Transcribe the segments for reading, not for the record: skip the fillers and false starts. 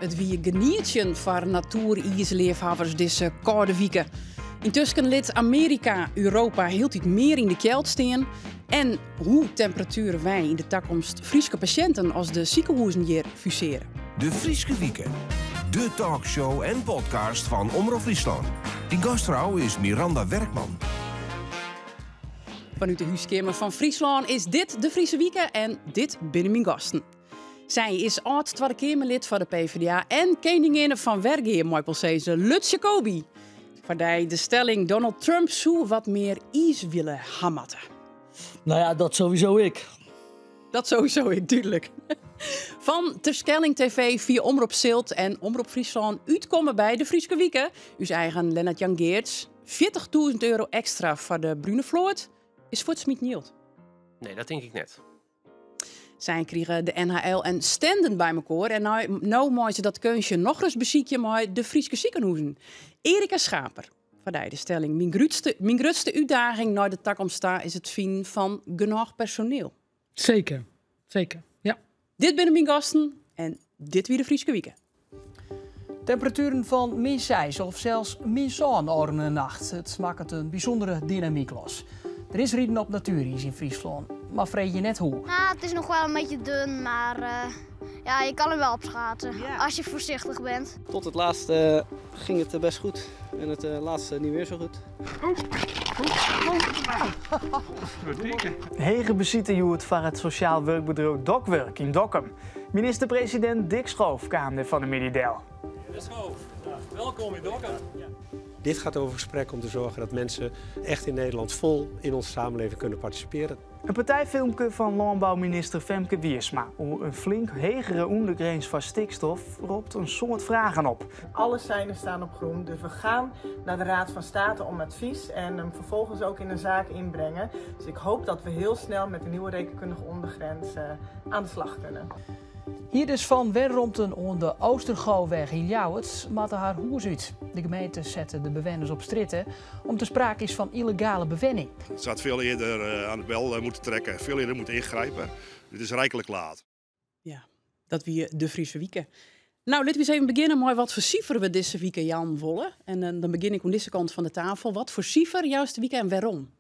Het wie genietjen voor natuur-ijsleefhavers deze koude weken. Intussen liet Amerika Europa heel iets meer in de keld staan. En hoe temperaturen wij in de toekomst Friese patiënten als de ziekenhuizen hier fuseren. De Frieske Wieken. De talkshow en podcast van Omroep Friesland. Die gastvrouw is Miranda Werkman. Vanuit de huiskamer van Friesland is dit de Friese Wieken en dit binnen mijn gasten. Zij is oud Tweede Kamerlid van de PvdA en koningin van Wergeer, Moipelsezen, Lut Jacobi. Waarbij de stelling Donald Trump zou wat meer ijs willen hamatten. Nou ja, dat sowieso ik. Dat sowieso ik, duidelijk. Van Terschelling TV via Omroep Zilt en Omroep Friesland uitkomen bij de Frieske Wieken. Uw eigen Lennart Jan Geerts. €40.000 extra voor de Brune Vloot is voor het Smit Nielt. Nee, dat denk ik net. Zij kregen de NHL en stenden bij elkaar. En nou mooi ze dat kunstje nog eens beziekje met de Frieske ziekenhuizen. Erika Schaper, van de stelling. Mijn grootste uitdaging naar de toekomst is het vinden van genoeg personeel. Zeker, ja. Dit binnen mijn gasten en dit weer de Frieske Wieken. Temperaturen van -6 of zelfs -1 een nacht. Het maakt een bijzondere dynamiek los. Er is rieden op natuurijs in Friesland, maar vreet je net hoe? Nou, het is nog wel een beetje dun, maar ja, je kan er wel op schaatsen als je voorzichtig bent. Tot het laatste ging het best goed en het laatste niet meer zo goed. Hege bezitten je het van het sociaal werkbedrijf Dokwerk in Dokkum. Minister-president Dick Schoof kwam van de Middendeel. Schoof, welkom in Dokkum. Dit gaat over gesprek om te zorgen dat mensen echt in Nederland vol in onze samenleving kunnen participeren. Een partijfilmpje van landbouwminister Femke Wiersma. Hoe een flink hegere ondergrens van stikstof roept een soort vragen op. Alle seinen staan op groen, dus we gaan naar de Raad van State om advies en hem vervolgens ook in een zaak inbrengen. Dus ik hoop dat we heel snel met de nieuwe rekenkundige ondergrens aan de slag kunnen. Hier dus van Werromten aan de Oostergouwweg in Ljouwert maakte haar hoers uit. De gemeente zette de bewoners op stritten om te sprake is van illegale bewenning. Ze had veel eerder aan de bel moeten trekken, veel eerder moeten ingrijpen. Dit is rijkelijk laat. Ja, dat wie de Friese Wieken. Nou, laten we eens even beginnen met wat voor cijfer we deze week Jan willen. En dan begin ik aan deze kant van de tafel. Wat voor cijfer juist de week en waarom?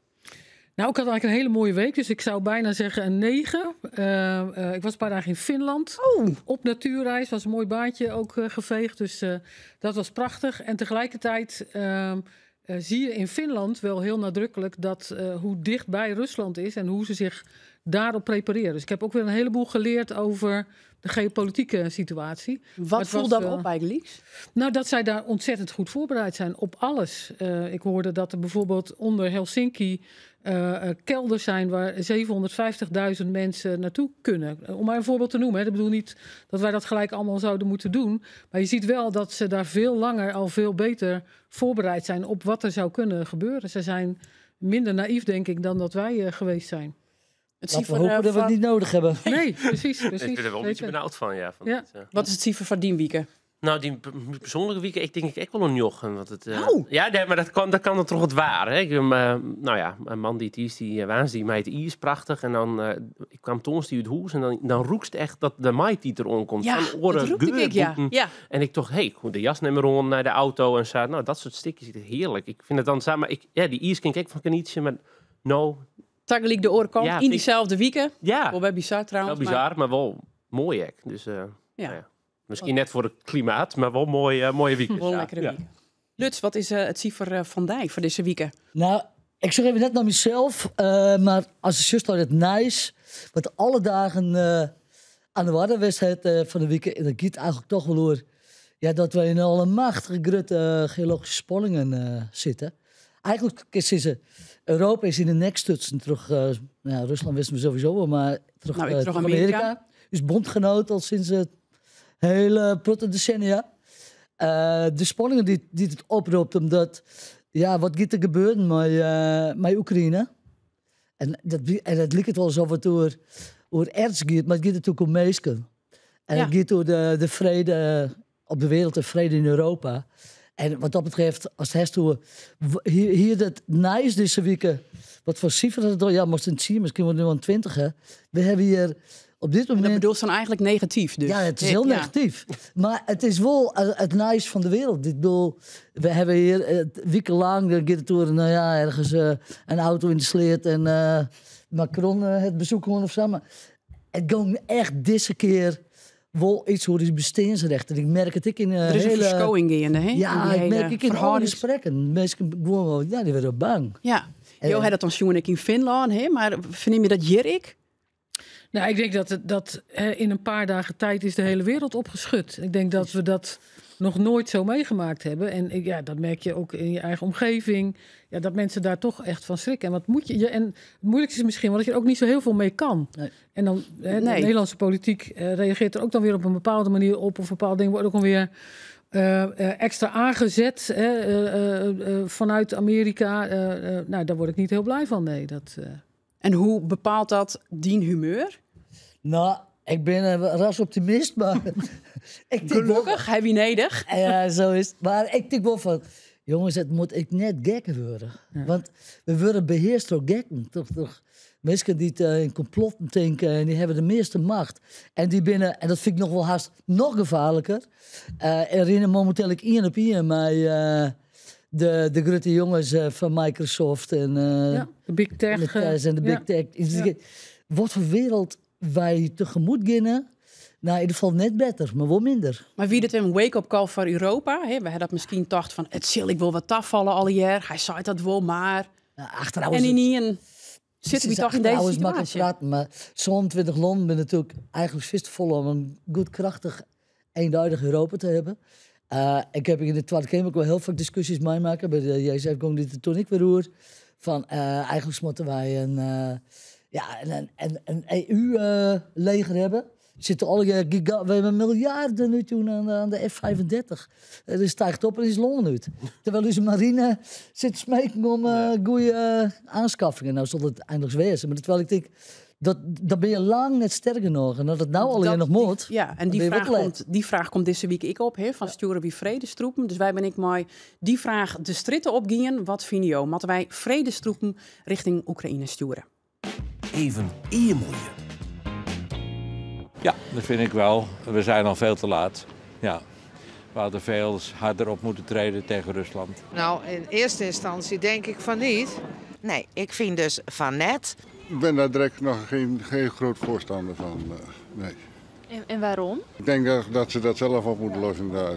Nou, ik had eigenlijk een hele mooie week, dus ik zou bijna zeggen een 9. Ik was een paar dagen in Finland. Op natuurreis, was een mooi baantje ook geveegd, dus dat was prachtig. En tegelijkertijd zie je in Finland wel heel nadrukkelijk dat hoe dichtbij Rusland is en hoe ze zich daarop prepareren. Dus ik heb ook weer een heleboel geleerd over de geopolitieke situatie. Wat voelt dat op eigenlijk? Nou, dat zij daar ontzettend goed voorbereid zijn op alles. Ik hoorde dat er bijvoorbeeld onder Helsinki kelders zijn waar 750.000 mensen naartoe kunnen. Om maar een voorbeeld te noemen. Hè. Ik bedoel niet dat wij dat gelijk allemaal zouden moeten doen. Maar je ziet wel dat ze daar veel langer al veel beter voorbereid zijn op wat er zou kunnen gebeuren. Ze zijn minder naïef, denk ik, dan dat wij geweest zijn. Laten we hopen dat we het niet nodig hebben. Nee, precies. Ik ben er wel een beetje benauwd van, ja. Wat is het cijfer van die weeken? Nou, die persoonlijke week, ik denk echt wel een jochen. Want het, ja, nee, maar dat kan dan toch het waar. Hè? Nou ja, een man die het is, die waans die meid is prachtig. En dan ik kwam toons die uit het huis en dan roekst echt dat de meid die erom komt. Ja, van oren, dat roekte ik, ja. En ik dacht, goed, de jas neem maar rond naar de auto en zo. Nou, dat soort stikjes, het heerlijk. Ik vind het dan samen, die ijs ken ik van kanietje, maar no. Tegelijk de oorkant in diezelfde weken. Ja. Wel bij bizar trouwens. Wel bizar, maar wel mooi ek. Dus ja. Misschien net voor het klimaat, maar wel mooie weekend. Wel lekkere week. Luts, wat is het cijfer van Dijk voor deze weeken? Nou, ik zeg even net naar mezelf, maar als de zus het nice, wat alle dagen aan de waterwedstrijd van de week, dat gaat eigenlijk toch wel door, ja, dat wij in al een machtige grote geologische spanningen zitten. Eigenlijk is Europa is in de nek stutsen terug. Rusland wisten we sowieso wel, maar terug Amerika. Is bondgenoot al sinds het hele protte decennia. De spanningen die het oproept, omdat wat gaat er gebeuren met Oekraïne? En dat lijkt het wel alsof het door erts gaat, maar het gaat natuurlijk om mensen. En het gaat door de vrede op de wereld, de vrede in Europa. En wat dat betreft, als het herstoel hier dat nice deze week, wat voor cijfer dat het moest het zien, misschien wordt het nu aan 20. Hè. We hebben hier op dit moment... En dat bedoelt dan eigenlijk negatief dus? Ja, het is heel negatief. Maar het is wel het nice van de wereld. Ik bedoel, we hebben hier wekenlang ergens een auto in de sleet en Macron het bezoeken of zo. Maar het ging echt deze keer wel iets hoe die bestaansrechten. Ik merk het in er is een verschoning in, hè? Ja, ik merk in alle gesprekken. Mensen gewoon, die werden bang. Ja, Jo had dat dan jongen in Finland, hè? Maar verneem je dat Jirik? Nou, ik denk dat in een paar dagen tijd is de hele wereld opgeschud. Ik denk dat we dat nog nooit zo meegemaakt hebben. En dat merk je ook in je eigen omgeving. Ja, dat mensen daar toch echt van schrikken. En wat moet je? En het moeilijkste is misschien wel dat je er ook niet zo heel veel mee kan. Nee. En dan de Nederlandse politiek reageert er ook dan weer op een bepaalde manier op. Of bepaalde dingen worden ook alweer extra aangezet vanuit Amerika. Daar word ik niet heel blij van. Nee, En hoe bepaalt dat dien humeur? Nou, ik ben een rasoptimist, maar... Gelukkig, heb je nedig. Ja, zo is het. Maar ik denk wel van... Jongens, het moet ik net gekken worden. Ja. Want we worden beheerst door gekken. Toch? Mensen die in complotten denken en die hebben de meeste macht. En die binnen, en dat vind ik nog wel haast nog gevaarlijker. Er rennen momenteel ik 1 op 1 met de grote jongens van Microsoft en de Big Tech. En de Big Tech. Wat voor wereld wij tegemoet gaan... Nou, in ieder geval net beter, maar wel minder. Maar wie dit een wake-up call voor Europa? Hè? We hebben dat misschien dacht van... het zal ik wel wat afvallen al jaar. Hij zei dat wel, maar... Nou, en in een zitten we toch in deze situatie. Praten, maar zo'n 20 landen ben natuurlijk eigenlijk vol om een goed, krachtig, eenduidig Europa te hebben. Ik heb in de Tweede Kamer ook wel heel veel discussies meemaken. Bij de JSF ging dit toen ik weer hoor. Van eigenlijk moeten wij een EU-leger hebben. Zitten alle we hebben miljarden nu toen aan de F-35. Er stijgt op en is Londen uit. Terwijl onze marine zit smeken om goede aanschaffingen. Nou zal het eindelijk wezen. Maar terwijl ik denk, dat ben je lang net sterk genoeg. En dat het nou alleen nog moet. Ja, en die vraag komt deze week ik op. Van sturen we vredestroepen. Dus wij ben ik mooi die vraag de stritten opgingen. Wat vind je? Moeten wij vredestroepen richting Oekraïne sturen? Even e-mooie. Ja, dat vind ik wel. We zijn al veel te laat. Ja. We hadden veel harder op moeten treden tegen Rusland. Nou, in eerste instantie denk ik van niet. Nee, ik vind dus van net. Ik ben daar direct nog geen groot voorstander van. Nee. En waarom? Ik denk dat ze dat zelf op moeten lossen daar.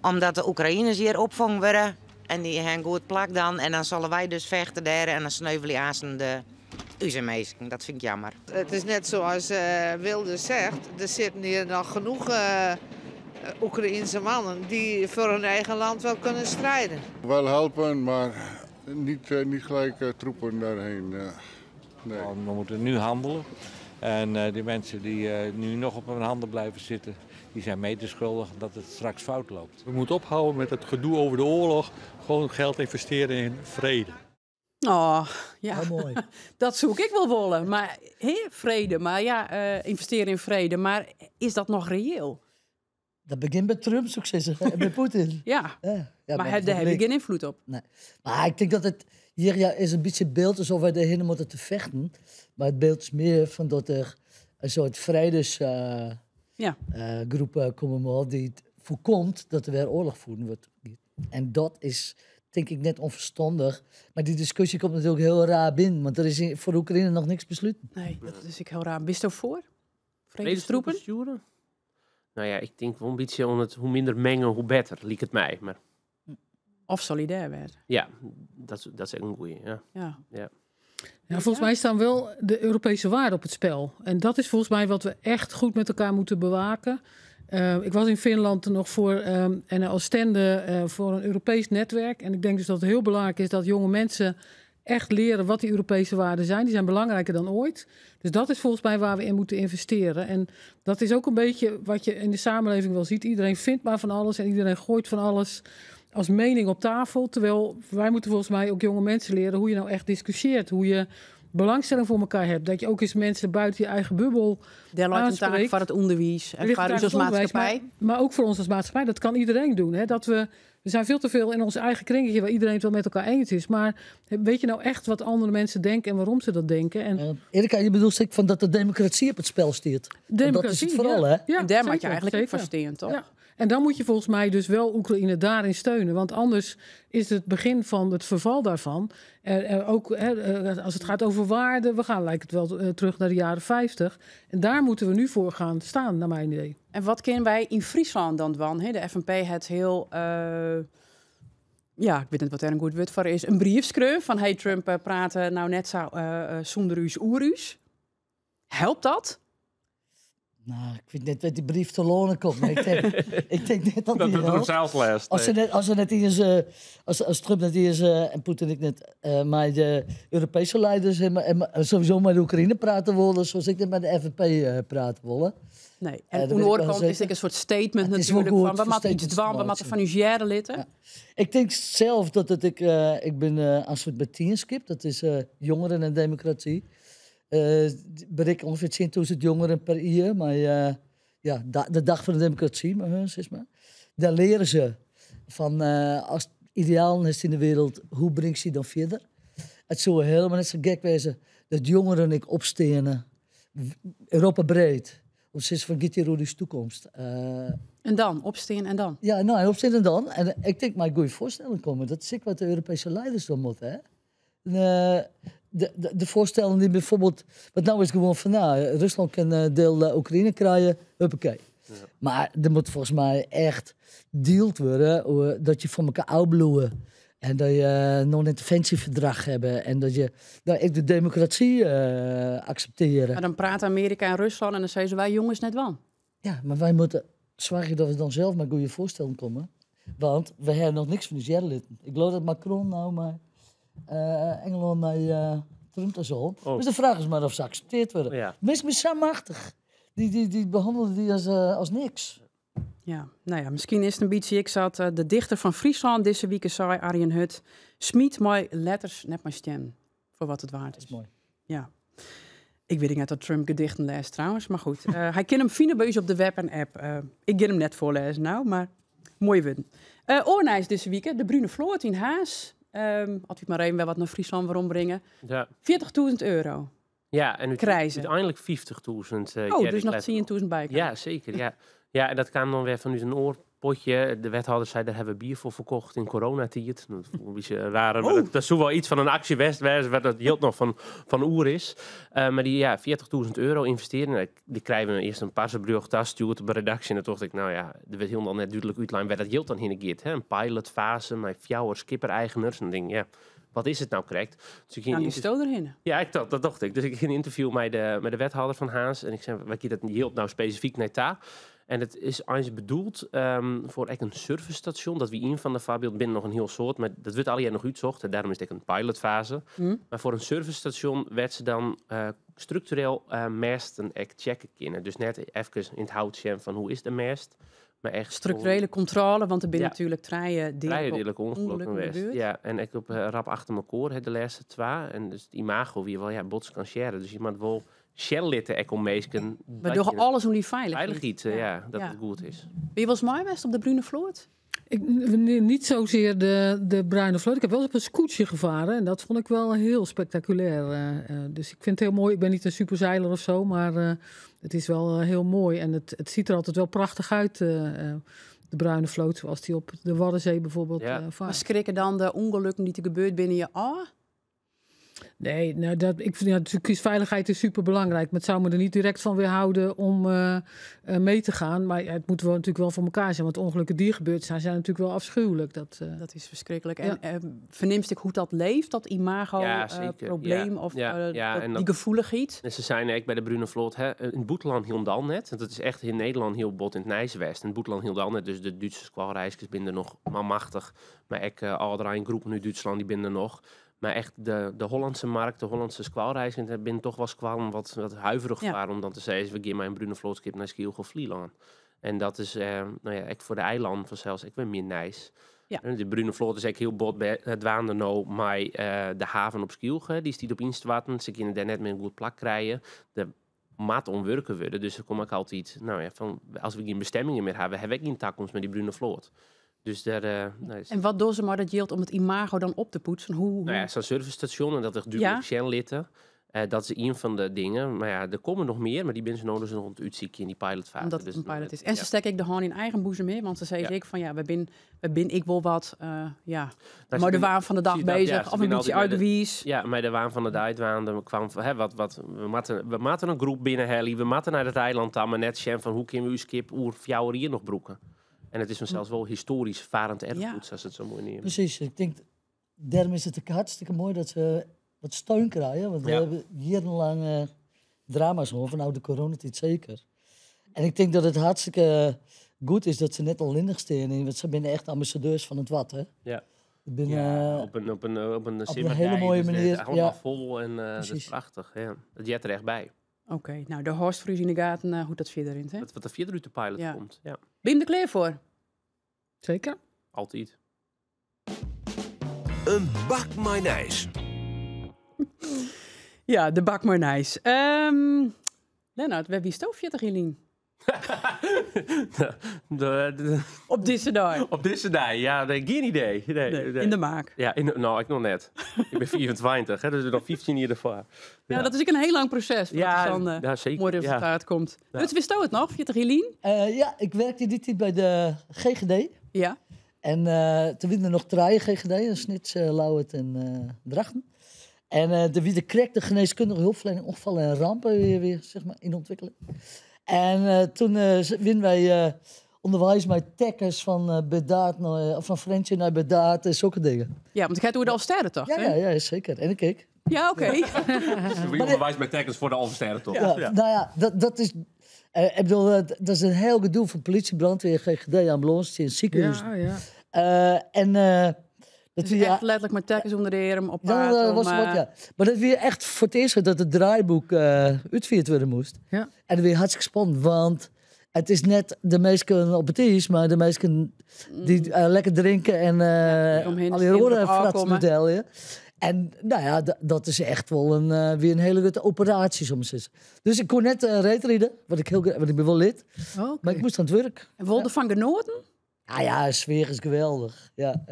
Omdat de Oekraïners hier opvangen worden. En die hebben goed plak dan. En dan zullen wij dus vechten daar. En dan sneuvelen die de uzenmeesken. Dat vind ik jammer. Het is net zoals Wilders zegt. Er zitten hier nog genoeg Oekraïense mannen die voor hun eigen land wel kunnen strijden. Wel helpen, maar niet gelijk troepen daarheen. Nee. We moeten nu handelen. En die mensen die nu nog op hun handen blijven zitten, die zijn medeschuldig dat het straks fout loopt. We moeten ophouden met het gedoe over de oorlog. Gewoon geld investeren in vrede. Oh, ja. Oh, mooi. Dat zoek ik wel willen. Maar vrede. Maar investeren in vrede. Maar is dat nog reëel? Dat begint bij Trump, succes. En bij Poetin. Ja, maar daar heb je geen invloed op. Nee. Maar ik denk dat het hier is een beetje beeld alsof wij daarheen moeten te vechten. Maar het beeld is meer van dat er een soort vredesgroep komen die het voorkomt dat er weer oorlog voeren wordt. En dat is, denk ik, net onverstandig. Maar die discussie komt natuurlijk heel raar binnen. Want er is voor Oekraïne nog niks besloten. Nee, dat is ik heel raar. Bist er voor? Vredestroepen? Nou ja, ik denk wel een beetje hoe minder mengen, hoe beter, liek het mij. Maar... Of solidair werden. Ja, dat is een goeie. Ja. Ja, volgens mij staan wel de Europese waarden op het spel. En dat is volgens mij wat we echt goed met elkaar moeten bewaken. Ik was in Finland nog voor en als stende voor een Europees netwerk. En ik denk dus dat het heel belangrijk is dat jonge mensen echt leren wat die Europese waarden zijn. Die zijn belangrijker dan ooit. Dus dat is volgens mij waar we in moeten investeren. En dat is ook een beetje wat je in de samenleving wel ziet. Iedereen vindt maar van alles en iedereen gooit van alles als mening op tafel. Terwijl wij moeten volgens mij ook jonge mensen leren hoe je nou echt discussieert. Hoe je belangstelling voor elkaar hebt. Dat je ook eens mensen buiten je eigen bubbel aanspreekt. Voor het onderwijs en voor ons als maatschappij. Maar ook voor ons als maatschappij. Dat kan iedereen doen. Hè? We zijn veel te veel in ons eigen kringetje waar iedereen het wel met elkaar eens is. Maar weet je nou echt wat andere mensen denken en waarom ze dat denken? En Erika, je bedoelt van dat de democratie op het spel stiert. Dat is het vooral, hè? Ja, daar moet je eigenlijk ook voor stehen, toch? Ja. En dan moet je volgens mij dus wel Oekraïne daarin steunen. Want anders is het begin van het verval daarvan. Ook als het gaat over waarden. We gaan lijkt het wel terug naar de jaren 50. En daar moeten we nu voor gaan staan, naar mijn idee. En wat kennen wij in Friesland dan van? De FNP het heel... ik weet niet wat er een goed woord voor is. Een brief schreef van... Hey Trump, praten nou net zo zonder u's oerus. Helpt dat? Nou, ik weet net dat die brief te lonen komt. Maar ik denk net dat die helpt. Als Trump net is en Poetin ik net met de Europese leiders en sowieso met de Oekraïne praten willen, zoals ik net met de FNP praten willen. Nee, en aan de andere kant is het een soort statement natuurlijk van we moeten iets dwang, we moeten van uw jaren litten. Ja. Ik denk zelf dat ik ben aan een soort beteenskip, dat is jongeren en democratie. Bereik ongeveer 10.000 jongeren per jaar, maar de dag van de democratie, zeg maar. Daar leren ze van als het ideaal is in de wereld, hoe brengt ze dan verder? Het zou helemaal net zo gek wezen dat jongeren ik opstenen, Europa breed. Of ze is van Gittiroedi's toekomst. En dan? Opstaan en dan? Ja, nou, opstaan en dan. En ik denk, maar goede voorstellen komen. Dat is wat de Europese leiders dan moeten, hè. De voorstellen die bijvoorbeeld... Want nou is gewoon van, Rusland kan deel Oekraïne krijgen, huppakee. Ja. Maar er moet volgens mij echt dealt worden dat je voor elkaar uitbloeien. En dat je nog een interventieverdrag hebben. En dat je de democratie accepteren. Maar dan praten Amerika en Rusland en dan zeggen ze wij jongens net wel. Ja, maar wij moeten zorgen dat we dan zelf met goede voorstellen komen. Want we hebben nog niks van de Jerlitten. Ik geloof dat Macron nou maar Engeland naar Trump en zo. Oh. Dus de vraag is maar of ze accepteerd worden. Ja. Mensen zijn zo machtig. Die behandelen die als niks. Ja, nou ja, misschien is het een beetje... Ik zat de dichter van Friesland deze week, zei Arjen Hut... Smiet mooi letters net maar stem. Voor wat het waard is. Dat is mooi. Ja. Ik weet niet dat Trump gedichten leest trouwens, maar goed. Hij kan hem vinden bij ons op de web en app. Ik ga hem net voorlezen nou, maar mooi win. Oornijs deze week, de Brune Floort in Haas. Als we maar even wat naar Friesland waarom brengen. Ja. €40.000. Ja, en uiteindelijk 50.000. Dus nog 10.000 bij. Ja, zeker. Ja. Ja, en dat kwam dan weer van u een oorpotje. De wethouder zei, daar hebben we bier voor verkocht in coronatijd. Dat is wel iets van een actie waar dat hield nog van oer is. Maar die €40.000 investeren. Die krijgen we eerst een passenbrug, tas stuurt op de redactie. En dan dacht ik, nou ja, er werd helemaal net duidelijk uitlijn waar dat hield dan heen gaat. Een pilotfase met fjouwer skipper-eigenaars. En dan denk ik, ja, wat is het nou correct? Dus die stoot erheen. Ja, dat dacht ik. Dus ik ging een interview met de wethouder van Haas. En ik zei, wat je dat hield nou specifiek net daar? En het is eigenlijk bedoeld voor een servicestation. Dat we een van de voorbeeld binnen nog een heel soort. Maar dat wordt al nog uitzocht. En daarom is het een pilotfase. Maar voor een servicestation werd ze dan structureel mest en echt checken kunnen. Dus net even in het houtje van hoe is de mest. Maar echt structurele controle, want er binnen natuurlijk drie dierlijke ongelukken geweest. Ja, en ik op rap achter elkaar de laatste 2. En dus het imago wie wel bots kan sharen. Dus je moet wel shell-litten ecomeesken. We doen alles om die veiligheid, dat het goed is. Ben je wel eens mooi geweest op de Brune Vloot? Niet zozeer de Bruine Vloot. Ik heb wel eens op een scootje gevaren. En dat vond ik wel heel spectaculair. Dus ik vind het heel mooi. Ik ben niet een superzeiler of zo, maar het is wel heel mooi. En het ziet er altijd wel prachtig uit, de Bruine Vloot. Zoals die op de Waddenzee bijvoorbeeld vaart. Maar schrikken dan de ongelukken die er gebeurt binnen je Nee, nou ik vind natuurlijk veiligheid is super belangrijk. Maar het zou me er niet direct van weerhouden om mee te gaan. Maar het moet wel natuurlijk wel voor elkaar zijn. Want ongelukken die gebeurd zijn natuurlijk wel afschuwelijk. Dat is verschrikkelijk. Ja. En verneemst ik hoe dat leeft, dat imago-probleem of die gevoeligheid? En ze zijn eigenlijk bij de Brune Vloot in Boeteland heel dan net. Dat is echt in Nederland heel bot in het Nijswest. In Boeteland heel dan net. Dus de Duitse squalreisjes binnen nog maar machtig. Maar ik allerlei groepen nu Duitsland die binnen nog. Maar echt de Hollandse markt, de Hollandse squalreizigers binnen toch wel squalen wat huiverig waren om dan te zeggen, we gaan maar een Brune Vlootskip naar Skiel of Vlieland. En dat is, echt voor de eilanden vanzelfs, ik ben meer Nijs. Ja. De Brune Vloot is eigenlijk heel bot bij het waande nou, maar de haven op Skielge, die stiet op instatten. Ze kunnen daar net meer een goed plak krijgen. De maat onwerken worden, dus dan kom ik altijd, van, als we geen bestemmingen meer hebben we geen toekomst met die Brune Vloot. Dus daar, En wat doen ze maar dat geldt om het imago dan op te poetsen? Zo'n servicestation en dat er duidelijk zijn litten. Dat is een van de dingen. Maar ja, er komen nog meer, maar die mensen nodig zijn nog het uitzieken in die pilotfase. Omdat het een pilot is. En ze steken de hand in eigen boezem in, want ze zeggen ik van we ben ik wil wat, maar de waan van de dag bezig, of een beetje uitgewies. Ja, maar de waan van de dag kwam van, we matten een groep binnen Helly, we matten naar het eiland aan, maar net van hoe kunnen we uw skip oer fjouwer hier nog broeken. En het is zelfs wel historisch varend erfgoed, zoals het zo mooi neemt. Precies, ik denk, daarom is het hartstikke mooi dat ze wat steun krijgen. Want we hebben jarenlang drama's over, nou de coronatijd zeker. En ik denk dat het hartstikke goed is dat ze net al lindig staan. Want ze zijn echt ambassadeurs van het wat, hè? Ja. Op een hele mooie manier. Allemaal vol en dat is prachtig. Ja. Dat jet er echt bij. Oké, nou de Horst voor u in de gaten hoe dat verder in. Wat er verder uit de pilot komt. Ja. Ben je er klaar voor? Zeker. Altijd. Een bak mayonaise. Ja, de bak mayonaise. Lennart, we hebben stoofje toch, Jelien? Op deze dag. Op deze dag, ja, geen idee. Nee. In de maak. Ja, nou, ik nog net. Ik ben 24, hè, dus nog 15 jaar ervoor. Ja, dat is ook een heel lang proces. Voordat er mooi resultaat komt. Ja. Dus wist je het nog, Jelien? Ja, ik werkte die tijd bij de GGD. Ja. En toen winnen nog 3 GGD, een Snits, Lauwert en Drachten. En de wie de geneeskundige hulpverlening, ongevallen en rampen weer zeg maar, in ontwikkeling. En toen winnen wij onderwijs met tekkers van Bedaat van Frentje naar Bedaat en zulke dingen. Ja, want ik ga door de Alsterre toch? Ja, zeker. En ik keek. Ja, oké. Dus we onderwijs met tekkers voor de Alsterre toch? Ja. Nou ja, dat is... ik bedoel, dat is een heel gedoe van politie, brandweer, GGD, ambulance en ziekenhuis. Ja. Dat is echt letterlijk met tekkers onder de arm op paard. Ja, was wat, ja. Maar dat weer echt voor het eerst dat het draaiboek uitgevoerd worden moest. Ja. En dat weer hartstikke spannend, want het is net de meesten op het is, maar de meesten die lekker drinken en al die rode fratsen. Ja. En nou ja, dat is echt wel weer een hele goede operatie soms. Dus ik kon net reetreden, want ik ben wel lid. Okay. Maar ik moest aan het werk. En wilde van genoten? Ja, de sfeer is geweldig. Ja.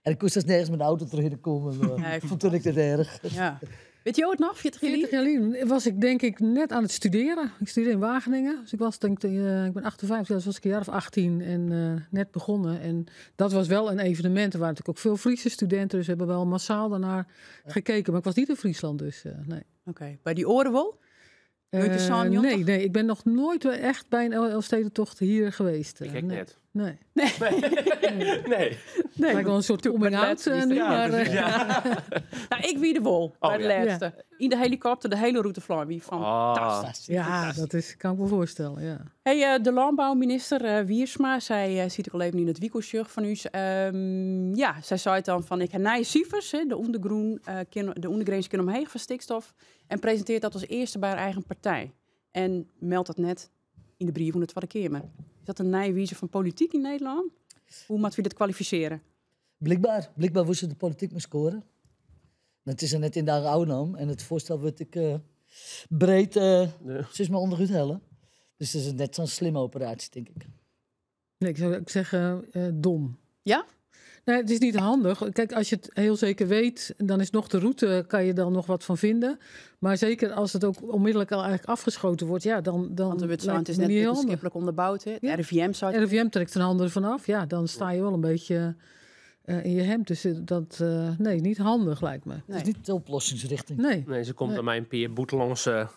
En ik moest dus nergens met de auto terug komen. Ik vond het erg. Ja. Weet je ook nog, 40 jaar was ik denk ik net aan het studeren. Ik studeerde in Wageningen. Dus ik was ik ben 58, dus was ik een jaar of 18 en net begonnen. En dat was wel een evenement. Er waren natuurlijk ook veel Friese studenten, dus we hebben wel massaal daarnaar gekeken. Maar ik was niet in Friesland, dus nee. Oké. Bij die oren wel? Nee, ik ben nog nooit echt bij een Elfstedentocht hier geweest. Ik net. Nee. Nee. Lijkt wel een soort coming-out nu. Ja, nou, ik wie de wol bij de laatste. Ja. In de helikopter, de hele route vlogen. Wie fantastisch. Ja, dat kan ik me voorstellen, ja. Hey, de landbouwminister Wiersma, zij ziet ik al even in het wiekelsjug van u. Zij zei dan van, ik heb nieuwe cijfers, de ondergrens kunnen omheen van stikstof. En presenteert dat als eerste bij haar eigen partij. En meldt dat net in de brief van de Tweede Kamer. Is dat een nieuwe wijze van politiek in Nederland? Hoe moet we dit kwalificeren? Blijkbaar hoe ze de politiek moet scoren. Het is er net in de oude en het voorstel wordt ik breed sinds maar onderuit hellen. Dus het is net zo'n slimme operatie, denk ik. Nee, ik zou zeggen dom. Ja? Nee, het is niet handig. Kijk, als je het heel zeker weet, dan is nog de route, kan je dan nog wat van vinden. Maar zeker als het ook onmiddellijk al eigenlijk afgeschoten wordt, ja, dan want het is net wetenschappelijk onderbouwd, hè? Ja. RIVM trekt zijn handen ervan af. Ja, dan sta je wel een beetje in je hemd. Dus nee, niet handig lijkt me. Nee. Het is niet de oplossingsrichting. Nee, ze komt bij mij een paar boetelandse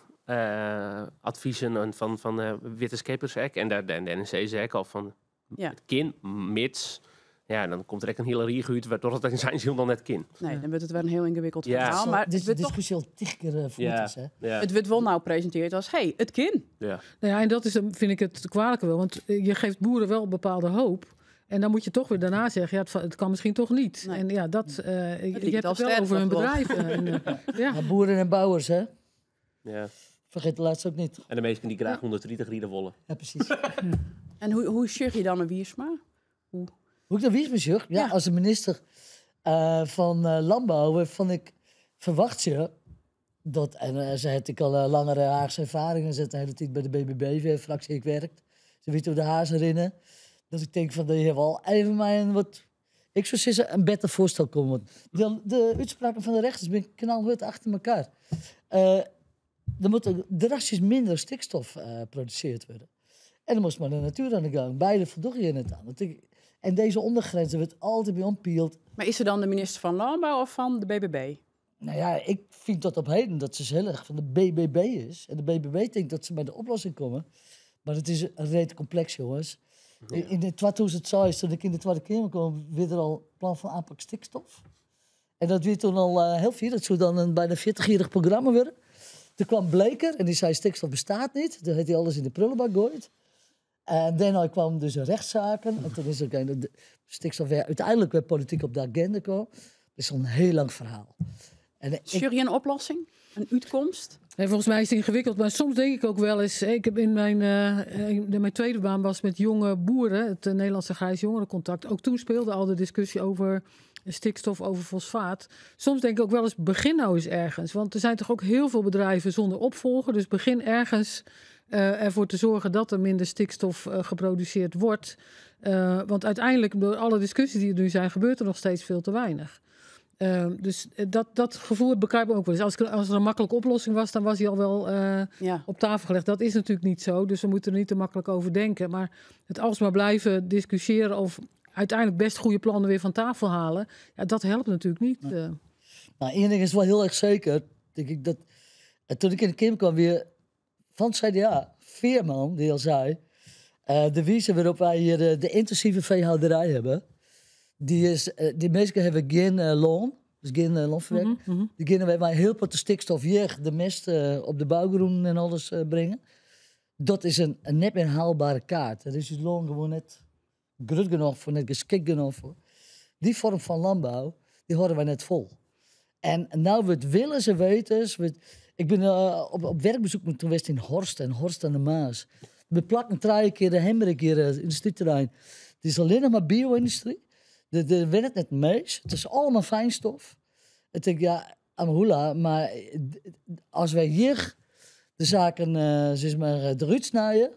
adviezen van wetenschappers en de NRC zei ik al van het kind, mits. Ja, dan komt er echt een hele rieg uit, waardoor het zijn ziel dan net kind. Nee, dan wordt het wel een heel ingewikkeld verhaal. Maar dit is discussie al 10 keer voetjes, hè? Ja. Het wordt wel nou gepresenteerd als, het kind. Ja. Nou ja, en dat is, vind ik het kwalijke wel. Want je geeft boeren wel bepaalde hoop. En dan moet je toch weer daarna zeggen, het kan misschien toch niet. Nee. En ja, je hebt het wel over hun bedrijven. Boeren en bouwers, hè? Ja. Vergeet de laatste ook niet. En de meesten die graag 130 rieden willen. Ja, precies. En hoe zeg je dan een Wiersma? Hoe ik dat wist, monsieur? Ja, als de minister van Landbouw verwacht je dat... En ze had ik al langere Haagse ervaringen. Ze had de hele tijd bij de BBB-fractie gewerkt. Ze weet hoe de Haars herinneren. Dus ik denk van, die hebben al even mij ik zou zeggen, een beter voorstel komen. De uitspraken van de rechters zijn knalhard achter elkaar. Er moet drastisch minder stikstof geproduceerd worden. En dan moest maar de natuur aan de gang. Beide voldoen je het aan. En deze ondergrenzen wordt altijd bij ompield. Maar is er dan de minister van Landbouw of van de BBB? Nou ja, ik vind tot op heden dat ze heel erg van de BBB is. En de BBB denkt dat ze bij de oplossing komen. Maar het is een rete complex, jongens. Ja. In 2006, toen ik in de Tweede Kamer kwam, werd er al plan van aanpak stikstof. En dat werd toen al heel veel. Dat zou dan een bijna 40-jarig programma worden. Toen kwam Bleker en die zei stikstof bestaat niet. Toen heeft hij alles in de prullenbak gegooid. En daarna kwamen dus rechtszaken. En toen is ook de stikstof weer uiteindelijk weer politiek op de agenda kwam. Dat is al een heel lang verhaal. Is jullie een oplossing? Een uitkomst? Nee, volgens mij is het ingewikkeld, maar soms denk ik ook wel eens... Ik heb in mijn tweede baan was met jonge boeren, het Nederlandse Grijs Jongerencontact. Ook toen speelde al de discussie over stikstof, over fosfaat. Soms denk ik ook wel eens, begin nou eens ergens. Want er zijn toch ook heel veel bedrijven zonder opvolger. Dus begin ergens ervoor te zorgen dat er minder stikstof geproduceerd wordt. Want uiteindelijk, door alle discussies die er nu zijn, gebeurt er nog steeds veel te weinig. Dus dat gevoel begrijp ik ook wel eens. Als er een makkelijke oplossing was, dan was hij al wel op tafel gelegd. Dat is natuurlijk niet zo, dus we moeten er niet te makkelijk over denken. Maar het alsmaar blijven discussiëren of uiteindelijk best goede plannen weer van tafel halen, dat helpt natuurlijk niet. Nou, één ding is wel heel erg zeker, denk ik, dat toen ik in de Kamer kwam weer van het CDA, Veerman, die al zei, de wijze waarop wij hier de intensieve veehouderij hebben, die mensen hebben geen loon, dus geen loonverwerking. Die kunnen wij heel veel stikstof hier, de mest op de bouwgroen en alles brengen. Dat is een net meer haalbare kaart. Dat is het loon gewoon net groot genoeg voor, net geschikt genoeg voor. Die vorm van landbouw, die houden wij net vol. En nou willen ze weten. Ik ben op werkbezoek geweest in Horst aan de Maas. We plakken 3 keer de Hemmerik hier in het stuurterrein. Het is alleen nog maar bio-industrie. Er werkt net mees. Het is allemaal fijnstof. Ik denk, amahula, maar als wij hier de zaken eruit snijden,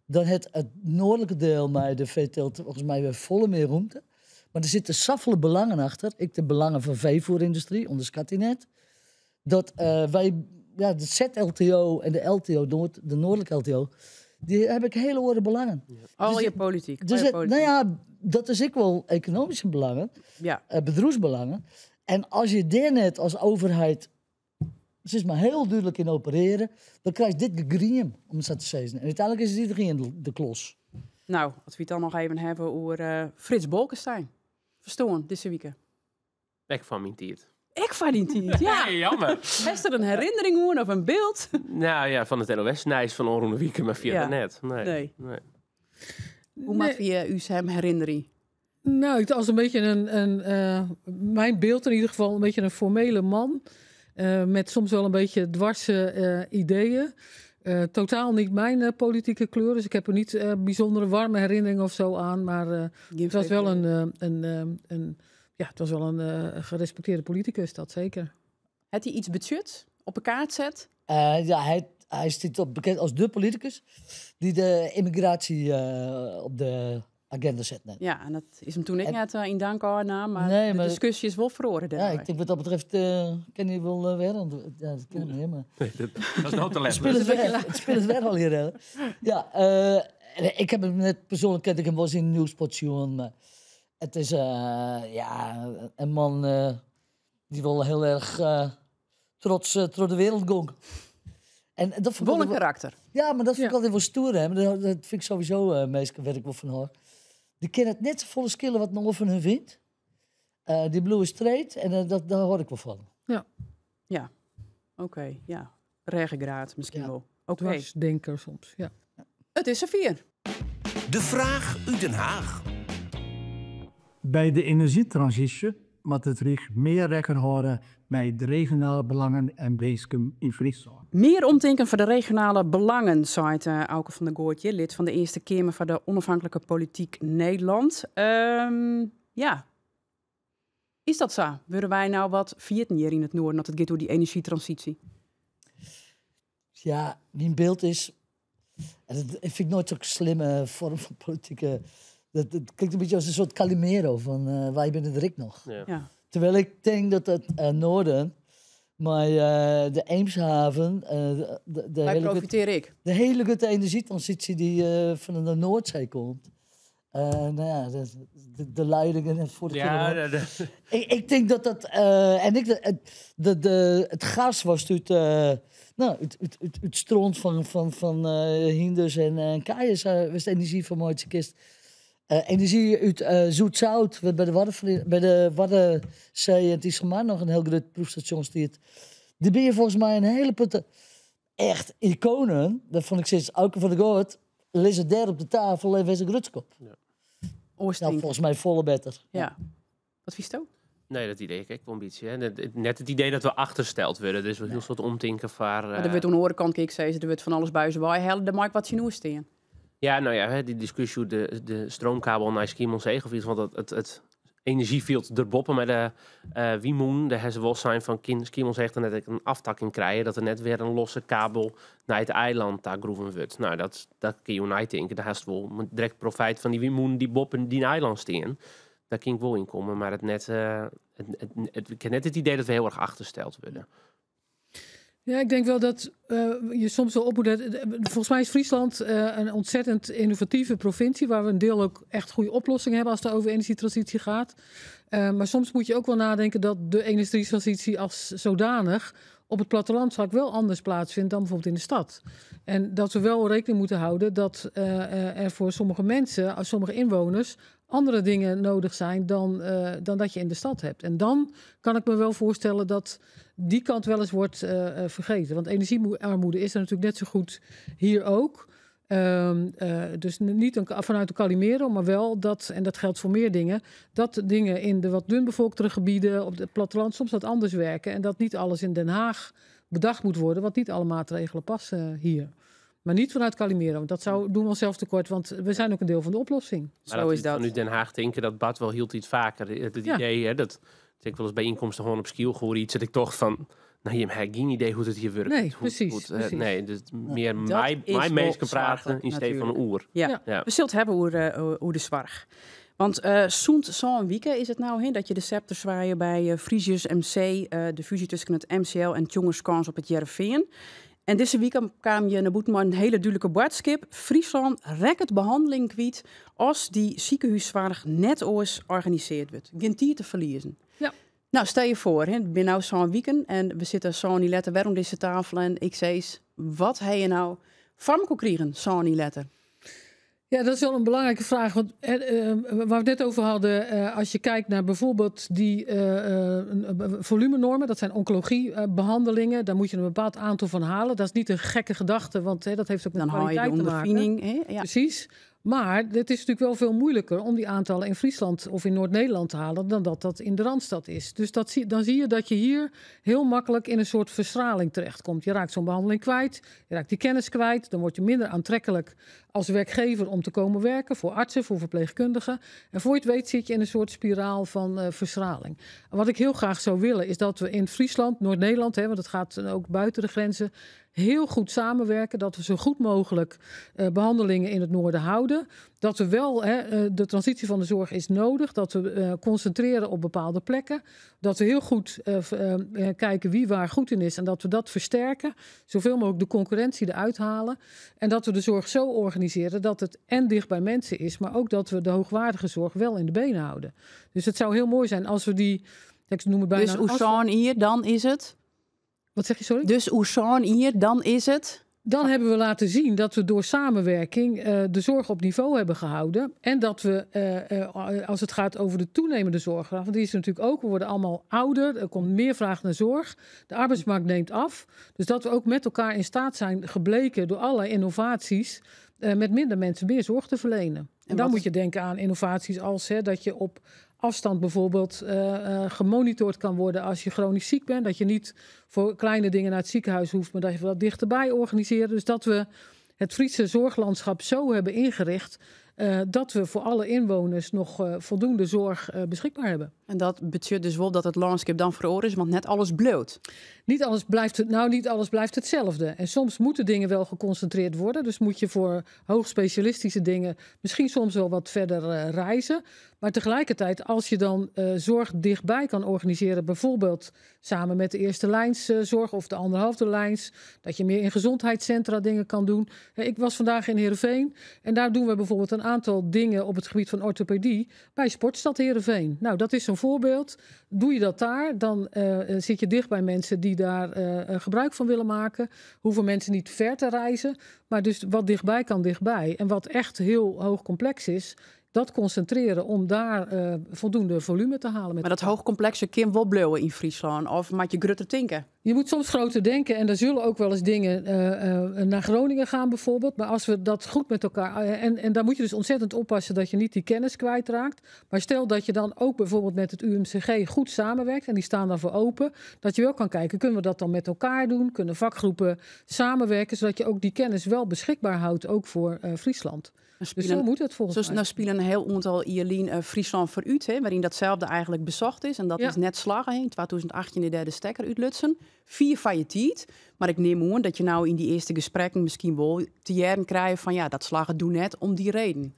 dan het noordelijke deel met de veeteelt volgens mij weer volle meer ruimte. Maar er zitten zoveel belangen achter. De belangen van veevoerindustrie, onderschat die net. Dat wij, de ZLTO en de LTO, de noordelijke LTO, die heb ik hele oren belangen. Al je politiek. Nou ja, dat is ook wel economische belangen, bedrijfsbelangen. En als je daar net als overheid, het is maar heel duidelijk in opereren, dan krijg je dit gegriem, om het zo te zeggen. En uiteindelijk is het iedereen de klos. Nou, als we het dan nog even hebben over Frits Bolkestein. Verstoorn, deze week. Ik van mijn tijd. Ik van die tijd, ja. Nee, jammer. Is er een herinnering hoor, of een beeld? Nou ja, van het LOS-nijs van Onroende Wieken, maar via net. Nee. Hoe maak je hem herinneren? Nou, als een beetje mijn beeld in ieder geval, een beetje een formele man. Met soms wel een beetje dwarse ideeën. Totaal niet mijn politieke kleur. Dus ik heb er niet bijzondere warme herinneringen of zo aan. Maar het was wel het was wel een gerespecteerde politicus, dat zeker. Had hij iets budget op een kaart zet? Hij is bekend als de politicus die de immigratie op de agenda zet. Net. Ja, en dat is hem toen net in dank aan, maar de discussie is wel verloren. Ja, ik denk wat dat betreft kan hij wel weer. Ja, dat kan niet, maar... Nee, dat is nou te les. Het speelt weer al hier. Ja, ik heb hem net persoonlijk ken ik hem wel eens in een nieuwspotje, maar het is een man die wel heel erg trots door de wereld ging. En dat wel een karakter. Ja, maar dat vind ik altijd wel stoer. Hè? Dat vind ik sowieso meestal werk wel van haar. Die kennen het net zo volle skillen wat nog van hun vindt. Die blue straight. En daar hoor ik wel van. Ja. Oké. Ja. Regengraad misschien wel. Oké. Denker soms, ja. Het is er 4. De vraag uit Den Haag. Bij de energietransitie moet het Rijk meer rekening houden met de regionale belangen en belangen in Friesland. Meer omdenken voor de regionale belangen, zei Auke van der Goortje, lid van de Eerste Kamer van de Onafhankelijke Politiek Nederland. Ja, is dat zo? Willen wij nou wat vierten hier in het noorden, dat het gaat door die energietransitie? Ja, mijn beeld is, en dat vind ik nooit zo'n slimme vorm van politieke. Dat klinkt een beetje als een soort Calimero van wij binnen de Rik nog. Ja. Terwijl ik denk dat het noorden, maar de Eemshaven, Wij profiteer ik. De hele goede energietransitie die van de Noordzee komt. Nou ja, de leidingen en voor de ik denk dat het gas was uit het stront van Hindus en Kaaiers was de energie van Moitse kist. Energie uit Zoet-Zout, bij de Waddenzee, het is maar nog een heel groot proefstation stiert. Die ben je volgens mij een hele putte echt iconen. Dat vond ik steeds Auke van der Goort. Lees het daar op de tafel en wees een grutskop. Ja. Nou, volgens mij volle beter. Ja. Wat vies je? Nee, dat idee kijk wel een beetje. Hè. Net het idee dat we achtersteld worden. Dus we heel soort omtinken van... Maar er wordt aan de andere kant, kijk, er wordt van alles buizen bij. Hellen de Mike wat je nu steen. Ja, nou ja, die discussie de stroomkabel naar Schiermonnikoog of iets, want het energieveld erboppen met de Wiemoen, de hersenwos zijn van Schiermonnikoog en net een aftakking krijgen, dat er net weer een losse kabel naar het eiland daar groeven wordt. Nou, dat kun je niet denken. Daar heeft wel direct profijt van die Wiemoen die boppen die eiland steen. Daar kan ik wel in komen, maar ik heb net het idee dat we heel erg achtersteld worden. Ja, ik denk wel dat je soms wel op moet. Volgens mij is Friesland een ontzettend innovatieve provincie, waar we een deel ook echt goede oplossingen hebben als het over energietransitie gaat. Maar soms moet je ook wel nadenken dat de energietransitie als zodanig op het platteland vaak wel anders plaatsvindt dan bijvoorbeeld in de stad. En dat we wel rekening moeten houden dat er voor sommige mensen, als sommige inwoners, andere dingen nodig zijn dan dat je in de stad hebt. En dan kan ik me wel voorstellen dat die kant wel eens wordt vergeten. Want energiearmoede is er natuurlijk net zo goed hier ook. Dus niet vanuit de Calimero, maar wel dat, en dat geldt voor meer dingen, dat dingen in de wat dunbevolktere gebieden op het platteland soms wat anders werken. En dat niet alles in Den Haag bedacht moet worden, want niet alle maatregelen passen hier. Maar niet vanuit Calimero, want dat doen we onszelf tekort, want we zijn ook een deel van de oplossing. Maar zo is dat. Vanuit Den Haag denken, dat Bart wel hield iets vaker. Het idee, hè, dat ik wel eens bij inkomsten gewoon op skiel gehoord iets, dat ik toch van, nou, je hebt geen idee hoe het hier werkt. Nee, precies. Nee, dus meer mijn mensen praten in steeds van een oer. Ja. We zullen het hebben over de zwarg. Want zo'n zo'n weekend is het nou heen dat je de scepter zwaaien bij Frisius MC, de fusie tussen het MCL en Tjongerskans op het Jereveen. En deze week kwam je naar boeten met een hele duidelijke boodschap. Friesland rekt behandeling kwijt als die ziekenhuiszorg net ooit georganiseerd wordt. Geen tijd te verliezen. Ja. Nou, stel je voor, ik ben nou zo'n weekend en we zitten zo'n letter weer om deze tafel en ik zei, wat heb je nou van me krijgen, zo'n letter? Ja, dat is wel een belangrijke vraag. Want waar we het net over hadden, als je kijkt naar bijvoorbeeld die volumenormen, dat zijn oncologiebehandelingen, daar moet je een bepaald aantal van halen. Dat is niet een gekke gedachte, want dat heeft ook met kwaliteit te maken. Ja. Precies. Maar het is natuurlijk wel veel moeilijker om die aantallen in Friesland of in Noord-Nederland te halen dan dat in de Randstad is. Dus dan zie je dat je hier heel makkelijk in een soort verstraling terechtkomt. Je raakt zo'n behandeling kwijt, je raakt die kennis kwijt, dan word je minder aantrekkelijk als werkgever om te komen werken, voor artsen, voor verpleegkundigen. En voor je het weet zit je in een soort spiraal van verstraling. En wat ik heel graag zou willen is dat we in Friesland, Noord-Nederland, want het gaat ook buiten de grenzen, heel goed samenwerken, dat we zo goed mogelijk behandelingen in het noorden houden. Dat we wel, de transitie van de zorg is nodig, dat we concentreren op bepaalde plekken. Dat we heel goed kijken wie waar goed in is en dat we dat versterken. Zoveel mogelijk de concurrentie eruit halen. En dat we de zorg zo organiseren dat het en dicht bij mensen is, maar ook dat we de hoogwaardige zorg wel in de benen houden. Dus het zou heel mooi zijn als we die, ik noem het bijna... Dus Oesaan hier, dan is het... Wat zeg je, sorry? Dus Oesaan hier, dan is het... Dan hebben we laten zien dat we door samenwerking de zorg op niveau hebben gehouden. En dat we, als het gaat over de toenemende zorg, want die is natuurlijk ook, we worden allemaal ouder, er komt meer vraag naar zorg, de arbeidsmarkt neemt af. Dus dat we ook met elkaar in staat zijn gebleken door allerlei innovaties met minder mensen meer zorg te verlenen. En dan moet je denken aan innovaties als dat je op afstand bijvoorbeeld gemonitord kan worden als je chronisch ziek bent. Dat je niet voor kleine dingen naar het ziekenhuis hoeft, maar dat je wat dichterbij organiseren. Dus dat we het Friese zorglandschap zo hebben ingericht dat we voor alle inwoners nog voldoende zorg beschikbaar hebben. En dat betekent dus wel dat het landschap dan voor is, want net alles bloot. Niet alles blijft hetzelfde. En soms moeten dingen wel geconcentreerd worden. Dus moet je voor hoogspecialistische dingen misschien soms wel wat verder reizen. Maar tegelijkertijd, als je dan zorg dichtbij kan organiseren, bijvoorbeeld samen met de eerste lijns zorg of de anderhalfde lijns, dat je meer in gezondheidscentra dingen kan doen. Ik was vandaag in Heerenveen en daar doen we bijvoorbeeld een aantal dingen op het gebied van orthopedie bij Sportstad Heerenveen. Nou, dat is een voorbeeld. Doe je dat daar, dan zit je dicht bij mensen die daar gebruik van willen maken. Hoeven mensen niet ver te reizen, maar dus wat dichtbij kan dichtbij. En wat echt heel hoog complex is, dat concentreren om daar voldoende volume te halen. Maar dat hoogcomplexe kan wel blauwen in Friesland, of maak je grutter tinken? Je moet soms groter denken en er zullen ook wel eens dingen naar Groningen gaan bijvoorbeeld. Maar als we dat goed met elkaar... En daar moet je dus ontzettend oppassen dat je niet die kennis kwijtraakt. Maar stel dat je dan ook bijvoorbeeld met het UMCG goed samenwerkt, en die staan daarvoor open, dat je wel kan kijken, kunnen we dat dan met elkaar doen? Kunnen vakgroepen samenwerken, zodat je ook die kennis wel beschikbaar houdt, ook voor Friesland. Dus zo moet het volgens mij. Nou spelen een heel aantal Ierlien Friesland voor uit, waarin datzelfde eigenlijk bezocht is. En dat is net slagen heen. 2018 de derde stekker uit Lutsen. 4 faillitiet. Maar ik neem aan dat je nou in die eerste gesprekken misschien wel te jaren krijgt van dat slagen doen net om die reden.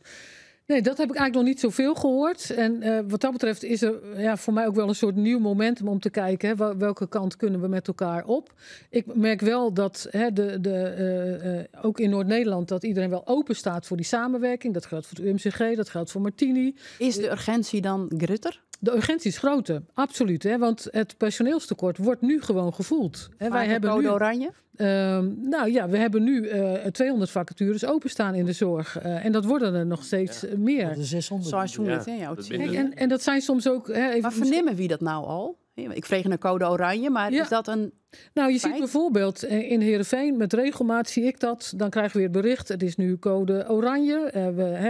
Nee, dat heb ik eigenlijk nog niet zoveel gehoord. En wat dat betreft is er voor mij ook wel een soort nieuw momentum om te kijken, welke kant kunnen we met elkaar op. Ik merk wel dat ook in Noord-Nederland dat iedereen wel open staat voor die samenwerking. Dat geldt voor het UMCG, dat geldt voor Martini. Is de urgentie dan grutter? De urgentie is groter, absoluut. Want het personeelstekort wordt nu gewoon gevoeld. Wij hebben code oranje? We hebben nu 200 vacatures openstaan in de zorg. En dat worden er nog steeds meer. Dat is 600. En dat zijn soms ook... Maar vernemen wie dat nou al? Ik vreeg een code oranje, maar is dat een... Nou, je ziet bijvoorbeeld in Heerenveen, met regelmaat zie ik dat. Dan krijgen we weer het bericht, het is nu code oranje.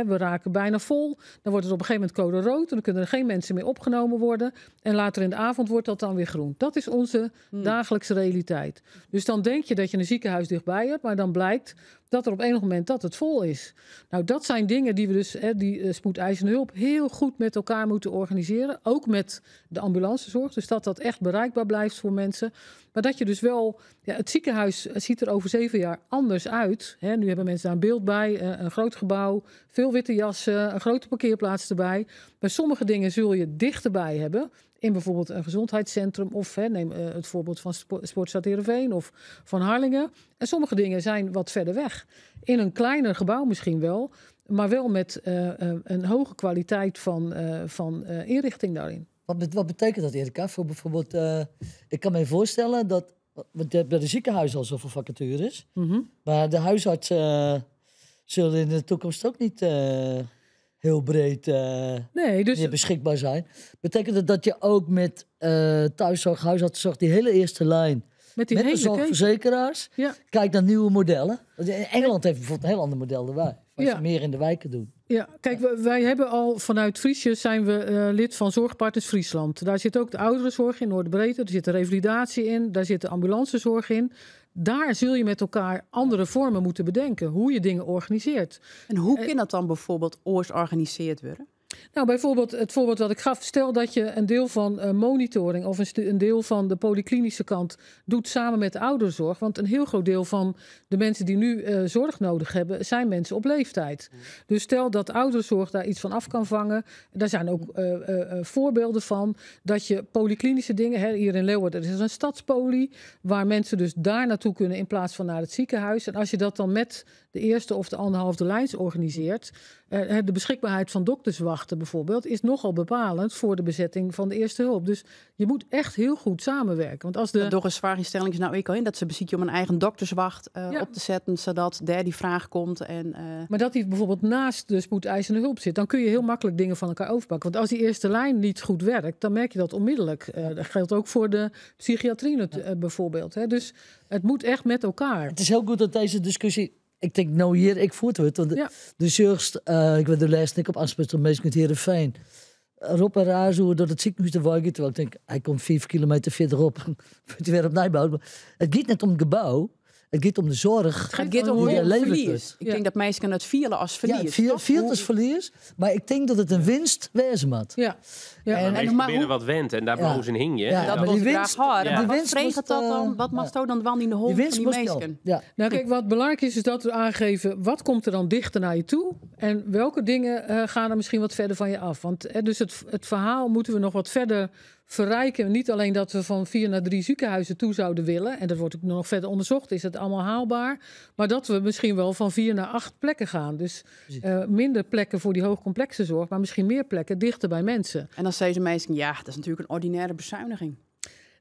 We raken bijna vol. Dan wordt het op een gegeven moment code rood. En dan kunnen er geen mensen meer opgenomen worden. En later in de avond wordt dat dan weer groen. Dat is onze dagelijkse realiteit. Dus dan denk je dat je een ziekenhuis dichtbij hebt, maar dan blijkt dat er op enig moment dat het vol is. Nou, dat zijn dingen die we dus, die spoedeisende hulp, heel goed met elkaar moeten organiseren. Ook met de ambulancezorg. Dus dat echt bereikbaar blijft voor mensen. Maar dat je dus wel... het ziekenhuis ziet er over 7 jaar anders uit. Nu hebben mensen daar een beeld bij. Een groot gebouw, veel witte jassen, een grote parkeerplaats erbij. Bij sommige dingen zul je dichterbij hebben. In bijvoorbeeld een gezondheidscentrum. Of neem het voorbeeld van Sportstad Heerenveen of van Harlingen. En sommige dingen zijn wat verder weg. In een kleiner gebouw misschien wel. Maar wel met een hoge kwaliteit van inrichting daarin. Wat betekent dat, Erika? Voor bijvoorbeeld, ik kan me voorstellen dat bij de ziekenhuizen al zoveel vacatures. Maar de huisartsen zullen in de toekomst ook niet heel breed meer beschikbaar zijn. Betekent dat je ook met thuiszorg, huisartsenzorg, die hele eerste lijn, met de zorgverzekeraars, kijkt naar nieuwe modellen? Engeland heeft bijvoorbeeld een heel ander model dan wij. Waar ze meer in de wijken doen. Ja, kijk, wij hebben al vanuit Friesje zijn we lid van Zorgpartners Friesland. Daar zit ook de ouderenzorg in Noordbreedte, er zit de revalidatie in, daar zit de ambulancezorg in. Daar zul je met elkaar andere vormen moeten bedenken, hoe je dingen organiseert. En hoe kan dat dan bijvoorbeeld georganiseerd worden? Nou, bijvoorbeeld het voorbeeld wat ik gaf. Stel dat je een deel van monitoring of een deel van de polyklinische kant doet samen met de ouderenzorg. Want een heel groot deel van de mensen die nu zorg nodig hebben, zijn mensen op leeftijd. Dus stel dat ouderenzorg daar iets van af kan vangen. Daar zijn ook voorbeelden van dat je polyklinische dingen, hier in Leeuwarden, er is een stadspoli, waar mensen dus daar naartoe kunnen in plaats van naar het ziekenhuis. En als je dat dan met de eerste of de anderhalfde lijns organiseert, de beschikbaarheid van dokterswachten bijvoorbeeld is nogal bepalend voor de bezetting van de eerste hulp. Dus je moet echt heel goed samenwerken. Want als de door een vraagstelling is nou ik al in dat ze bezieken om een eigen dokterswacht op te zetten, zodat daar die vraag komt. Maar dat die bijvoorbeeld naast de spoedeisende hulp zit, dan kun je heel makkelijk dingen van elkaar overpakken. Want als die eerste lijn niet goed werkt, dan merk je dat onmiddellijk. Dat geldt ook voor de psychiatrie bijvoorbeeld. Dus het moet echt met elkaar. Het is heel goed dat deze discussie. Ik denk, nou hier, ik voer het. Want de zorgst, ik ben de laatste ik op aanspreek met Heerenveen. Rob en Razo door het ziekenhuis te wagen. Terwijl ik denk, hij komt 5 kilometer verderop. Wordt hij weer opnieuw bouwen. Het gaat niet om het gebouw. Het gaat om de zorg. Het gaat om verlies. Ik denk dat mensen het vieren als verlies. Ja, viert als verlies. Maar ik denk dat het een winst wezen moet. Ja. En binnen wat went en daar bloos in hing je. Ja, dat maar die winst, die wat vreeg het dat dan? Wat mag nou dan in de hol van die mensen? Ja. Nou kijk, wat belangrijk is dat we aangeven... wat komt er dan dichter naar je toe? En welke dingen gaan er misschien wat verder van je af? Want dus het verhaal moeten we nog wat verder verrijken. Niet alleen dat we van 4 naar 3 ziekenhuizen toe zouden willen. En dat wordt ook nog verder onderzocht. Is het allemaal haalbaar? Maar dat we misschien wel van 4 naar 8 plekken gaan. Dus minder plekken voor die hoogcomplexe zorg. Maar misschien meer plekken dichter bij mensen. En dan zeggen ze meestal, ja, dat is natuurlijk een ordinaire bezuiniging.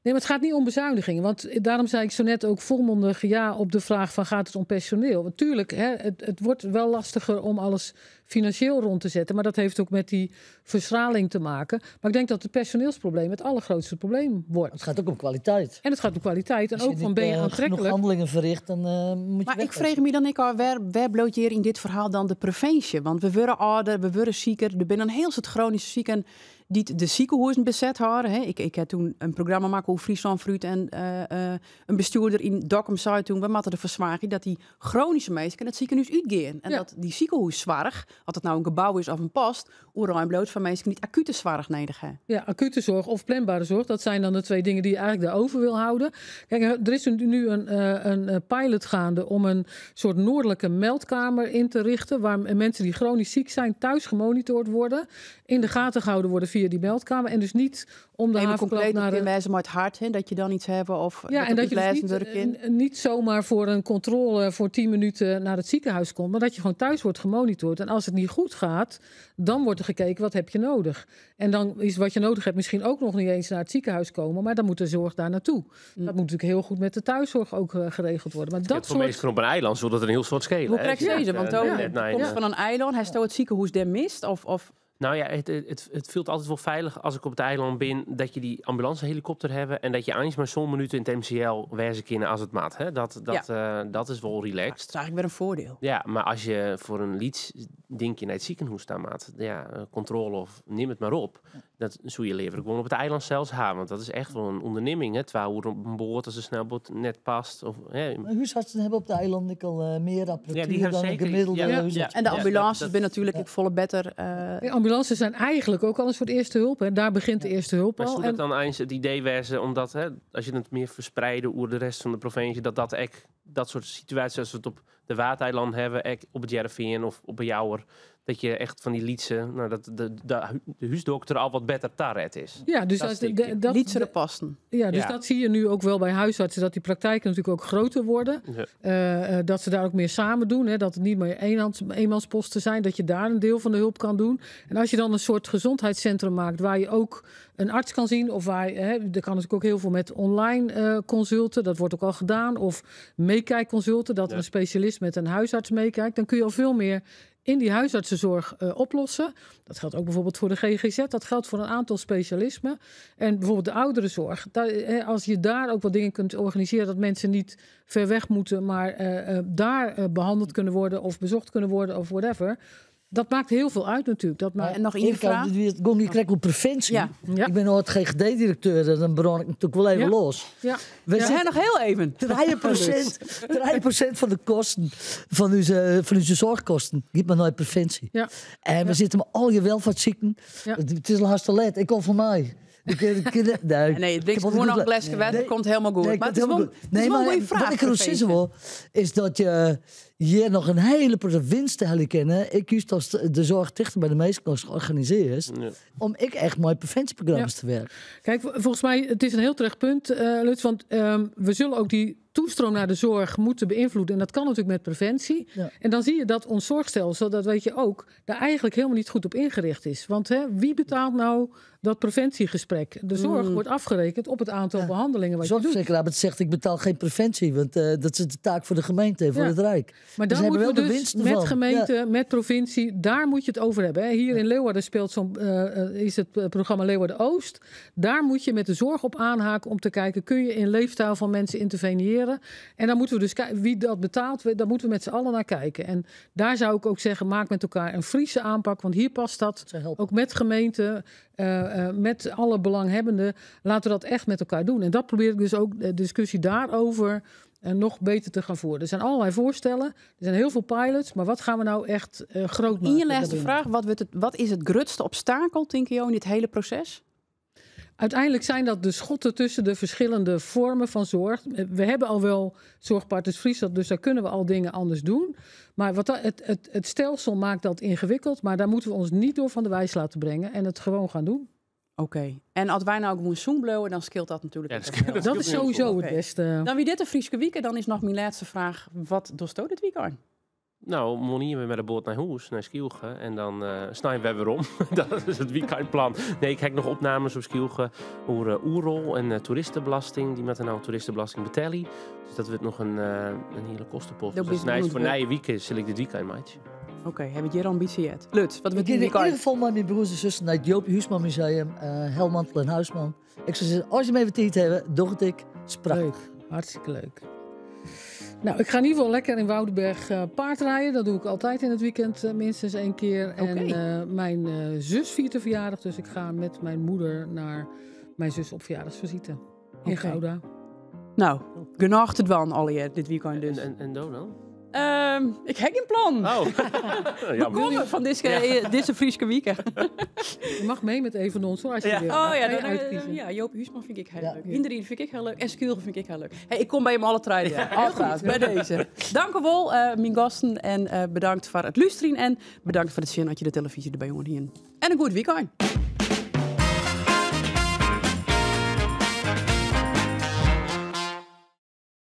Nee, maar het gaat niet om bezuinigingen. Want daarom zei ik zo net ook volmondig ja op de vraag van gaat het om personeel. Natuurlijk, het wordt wel lastiger om alles financieel rond te zetten. Maar dat heeft ook met die verschraling te maken. Maar ik denk dat het personeelsprobleem het allergrootste probleem wordt. Het gaat ook om kwaliteit. En het gaat om kwaliteit. En Als ook van ben je aantrekkelijk. Genoeg handelingen verricht, dan moet je Maar ik vreeg me dan al, waar bloot je in dit verhaal dan de preventie? Want we worden ouder, we worden zieker. Er zijn een heel soort chronische zieken die de ziekenhuizen bezet hadden. Hè. Ik heb toen een programma maken over Friesland Fruit en een bestuurder in Dokkum zei toen, we moeten de verzwagen dat die chronische mensen in het ziekenhuis uitgaan. En dat die ziekenhuiszorg, of het nou een gebouw is of een post, oerruim bloot van mensen niet acute zorg nodig hebben. Ja, acute zorg of planbare zorg, dat zijn dan de 2 dingen die je eigenlijk daarover wil houden. Kijk, er is nu een pilot gaande om een soort noordelijke meldkamer in te richten, waar mensen die chronisch ziek zijn thuis gemonitord worden, in de gaten gehouden worden via die meldkamer en dus niet om de havenklap naar de wijze met hart, hè, dat je dan iets hebt of ja, en dat je dus niet zomaar voor een controle voor 10 minuten naar het ziekenhuis komt, maar dat je gewoon thuis wordt gemonitord. En als het niet goed gaat, dan wordt er gekeken wat heb je nodig. En dan is wat je nodig hebt misschien ook nog niet eens naar het ziekenhuis komen, maar dan moet de zorg daar naartoe. Dat moet natuurlijk heel goed met de thuiszorg ook geregeld worden. Maar dat voor mensen op een eiland zullen dat een heel soort schelen. Hoe krijg je deze? Want komt van een eiland, hij stoot het ziekenhuis der mist of Nou ja, het voelt altijd wel veilig als ik op het eiland ben dat je die ambulancehelikopter hebben en dat je eens maar zo'n minuten in het MCL wijzen kunnen als het mat. Hè? Dat is wel relaxed. Dat is eigenlijk weer een voordeel. Ja, maar als je voor een liedje naar het ziekenhuis staat, maat, controle of neem het maar op. Dat zou je liever gewoon op het eiland zelfs hebben. Want dat is echt wel een onderneming. Hè? 2 uur op een boord als de snelboot net past. Huisartsen hebben op de eilanden al meer apparatuur dan zeker, een gemiddelde huisarts. Ja. En de ambulances zijn natuurlijk volle better. Ambulances zijn eigenlijk ook al een soort eerste hulp. Hè. Daar begint de eerste hulp maar al. Maar zou dat dan eens het idee wezen, omdat als je het meer verspreiden over de rest van de provincie, dat soort situaties als we het op de Watereilanden hebben, op het Jereveen of op een Jouwer, dat je echt van die liedsen, dat de huisdokter al wat beter tarret is. Ja, dus dat liedsen passen. Ja, dus dat zie je nu ook wel bij huisartsen, dat die praktijken natuurlijk ook groter worden. Ja. Dat ze daar ook meer samen doen, hè, dat het niet meer eenmansposten zijn, dat je daar een deel van de hulp kan doen. En als je dan een soort gezondheidscentrum maakt waar je ook een arts kan zien, of waar er kan natuurlijk ook heel veel met online consulten, dat wordt ook al gedaan, of meekijkconsulten, dat een specialist met een huisarts meekijkt, dan kun je al veel meer in die huisartsenzorg oplossen. Dat geldt ook bijvoorbeeld voor de GGZ. Dat geldt voor een aantal specialismen. En bijvoorbeeld de ouderenzorg. Als je daar ook wat dingen kunt organiseren, dat mensen niet ver weg moeten, maar daar behandeld kunnen worden of bezocht kunnen worden of whatever. Dat maakt heel veel uit natuurlijk. En nog één vraag. Je krijgt op preventie. Ja. Ik ben nooit GGD-directeur, dan bron ik natuurlijk wel even los. Ja. We zijn nog heel even. 3% van de kosten van onze zorgkosten geeft maar nooit preventie. Ja. En we zitten met al je welvaartszieken. Ja. Het is al hartstikke let. Ik kom van mij. Nee, het drinkt gewoon nog een glasje water, het komt helemaal goed. Maar het is wel een goede vraag. Wat ik er zin wil, is dat je hier nog een hele winst te halen kennen. Ik juist als de zorg dichter bij de meesten georganiseerd is, om echt mooie preventieprogramma's te werken. Kijk, volgens mij, het is een heel terecht punt, Lutz, want we zullen ook die toestroom naar de zorg moeten beïnvloeden. En dat kan natuurlijk met preventie. Ja. En dan zie je dat ons zorgstelsel, dat weet je ook, daar eigenlijk helemaal niet goed op ingericht is. Want wie betaalt nou dat preventiegesprek? De zorg wordt afgerekend op het aantal behandelingen wat je doet. Zorgverzekeraar zegt, ik betaal geen preventie, want dat is de taak voor de gemeente en voor het Rijk. Maar dan moeten we dus met gemeente, met provincie, daar moet je het over hebben. Hè. Hier in Leeuwarden speelt is het programma Leeuwarden Oost. Daar moet je met de zorg op aanhaken om te kijken, kun je in leefstijl van mensen interveneren? En dan moeten we dus kijken wie dat betaalt. Daar moeten we met z'n allen naar kijken. En daar zou ik ook zeggen, maak met elkaar een Friese aanpak. Want hier past dat ook met gemeenten. met alle belanghebbenden. Laten we dat echt met elkaar doen. En dat probeer ik dus ook de discussie daarover nog beter te gaan voeren. Er zijn allerlei voorstellen. Er zijn heel veel pilots. Maar wat gaan we nou echt groot maken? In je laatste vraag, wat is het grootste obstakel, denk je, in dit hele proces? Uiteindelijk zijn dat de schotten tussen de verschillende vormen van zorg. We hebben al wel Zorgpartners Friesland, dus daar kunnen we al dingen anders doen. Maar het stelsel maakt dat ingewikkeld. Maar daar moeten we ons niet door van de wijs laten brengen en het gewoon gaan doen. Oké. En als wij nou ook moeten zoenblowen, dan scheelt dat natuurlijk. Ja, dat is sowieso het beste. Dan wie dit een Frieske weekend, dan is nog mijn laatste vraag. Wat doorstoot dit weekend? Nou, morgen we met de boot naar huis, naar Schielge. En dan snijden we weer om. Dat is het weekendplan. Nee, ik heb nog opnames op Schielge over Oerol en toeristenbelasting. Die met een nou toeristenbelasting betalen. Dus dat wordt nog een hele kostenpost. Dus dat is nice voor nieuwe weekend, zal ik dit weekend maatje. Oké, heb je hier ambitie yet? Lut, wat wordt in die ieder geval met mijn broers en zussen naar het Joop Huisman Museum, Helmantel en Huisman. Ik zou zeggen, als je me even tijd hebt, doe het ik. Leuk, hartstikke leuk. Nou, ik ga in ieder geval lekker in Woudenberg paardrijden. Dat doe ik altijd in het weekend minstens 1 keer. Okay. En mijn zus viert de verjaardag, dus ik ga met mijn moeder naar mijn zus op verjaardagsvisite in Gouda. Nou, genoeg te doen al je dit weekend dus. En Donald? Ik heb geen plan. Oh. We komen van deze Frieske weekend. Je mag mee met een van ons hoor, als je wil. Oh ja, Joop Huisman vind ik heel leuk. Indrien vind ik heel leuk. En Schielge vind ik heel leuk. Hey, ik kom bij hem alle tijden. Ja, altijd, bij deze. Dank u wel, mijn gasten. En bedankt voor het luisteren. En bedankt voor het zien dat je de televisie erbij hoort hier. En een goed weekend.